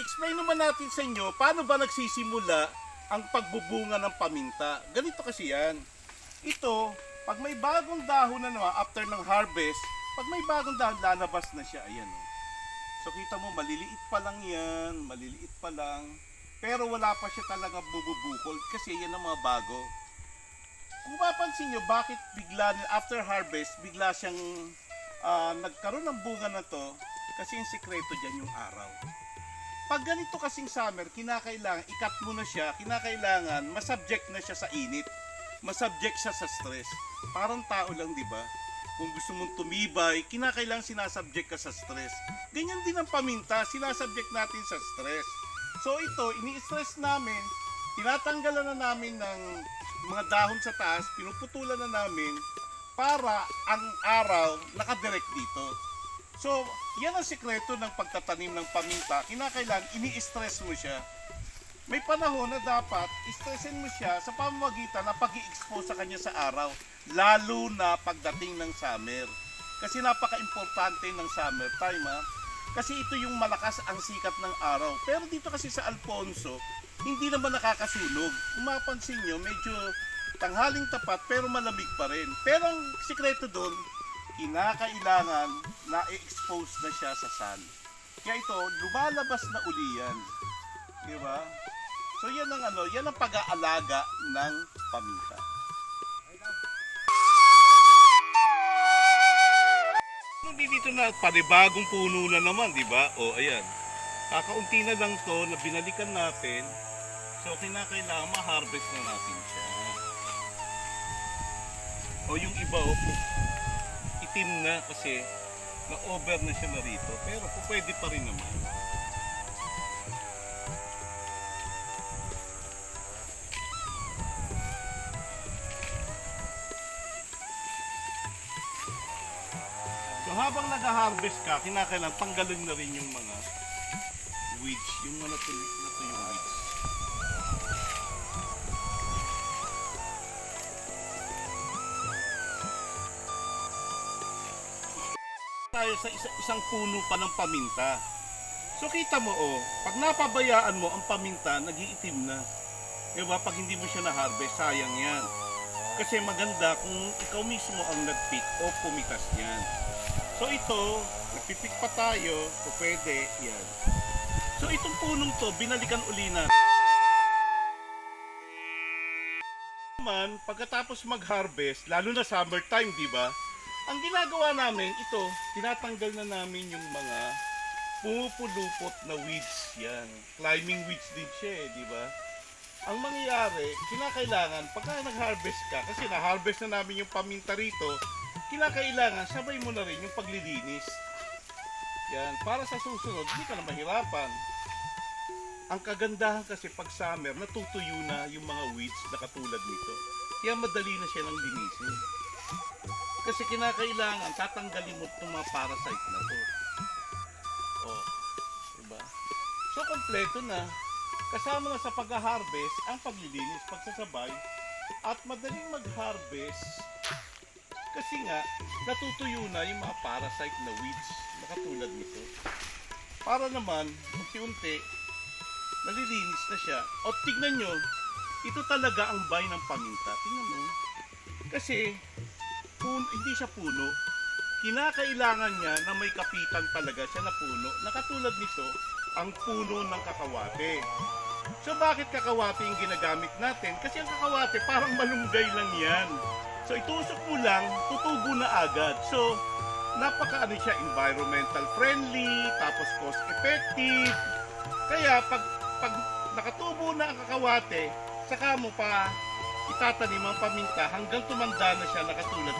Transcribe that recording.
explain naman natin sa inyo paano ba nagsisimula ang pagbubunga ng paminta. Ganito kasi yan. Ito, pag may bagong dahon na naman, after ng harvest, pag may bagong dahon, lalabas na siya. Ayan o. So kita mo, maliliit pa lang yan, maliliit pa lang. Pero wala pa siya talaga bububukol kasi yan ang mga bago. Kung mapansin nyo, bakit bigla, after harvest, bigla siyang nagkaroon ng bunga na to, kasi yung sikreto dyan yung araw. Pag ganito kasing summer, kinakailangan, ikat mo na siya, kinakailangan, masubject na siya sa init. Masubject siya sa stress. Parang tao lang, di ba? Kung gusto mong tumibay, kinakailangan sinasubject ka sa stress. Ganyan din ang paminta, sinasubject natin sa stress. So ito, ini-stress namin, tinatanggalan na namin ng mga dahon sa taas, pinuputulan na namin para ang araw nakadirect dito. So, yan ang sikreto ng pagtatanim ng paminta. Kinakailangan, ini-stress mo siya. May panahon na dapat, stressin mo siya sa pamamagitan na pag-i-expose sa kanya sa araw. Lalo na pagdating ng summer. Kasi napaka-importante ng summer time, ha? Kasi ito yung malakas ang sikat ng araw. Pero dito kasi sa Alfonso, hindi naman nakakasunog. Kung mapansin nyo, medyo tanghaling tapat pero malamig pa rin. Pero ang sikreto doon, kinakailangan na i-expose na siya sa sun. Kaya ito, lumalabas na uli yan. Diba? So yan ang yan ang pag-aalaga ng paminta. Dito na panibagong puno na naman, di ba? O ayan. Kakaunti na lang to na binalikan natin. So kinakailangan ma-harvest na natin siya. O yung iba itim na kasi na-over na siya na rito. Pero pwede pa rin naman. So habang nag-harvest ka, kinakailangan tanggalin na rin yung mga weeds, yung mga natuyong weeds. Tayo sa isang puno pa ng paminta. So kita mo pag napabayaan mo ang paminta, nag-iitim na. Diba? Pag hindi mo siya na-harvest, sayang yan. Kasi maganda kung ikaw mismo ang nag-pick o pumitas yan. So ito, nagpipik pa tayo, o pwede, yan. So itong punong to, binalikan uli na. Naman, pagkatapos mag-harvest, lalo na summertime, di ba? Ang ginagawa namin, ito, tinatanggal na namin yung mga pumupulupot na weeds, yan. Climbing weeds din siya, di ba? Ang mangyayari, kinakailangan, pagka nag-harvest ka, kasi na-harvest na namin yung paminta rito, kinakailangan, sabay mo na rin yung paglilinis. Yan, para sa susunod, hindi ka na mahirapan. Ang kagandahan kasi pag summer, natutuyo na yung mga weeds na katulad nito. Kaya madali na siya ng linisin. Kasi kinakailangan, tatanggalin mo itong mga parasite na to. Diba? So, kompleto na. Kasama na sa pag-harvest, ang paglilinis, pagsasabay, at madaling mag-harvest, kasi nga, natutuyo na yung mga parasite na weeds na katulad nito. Para naman, unti-unti, nalilinis na siya. O tignan nyo, ito talaga ang bay ng paminta. Tignan mo. Kasi, hindi siya puno. Kinakailangan niya na may kapitan talaga siya na puno. Na katulad nito, ang puno ng kakawate. So bakit kakawate yung ginagamit natin? Kasi ang kakawate parang malunggay lang yan. So itusok mo lang, tutubo na agad. So napaka siya, environmental friendly, tapos cost effective. Kaya pag nakatubo na ang kakawate, saka mo pa itatanim ang paminta hanggang tumanda na siya na katulad.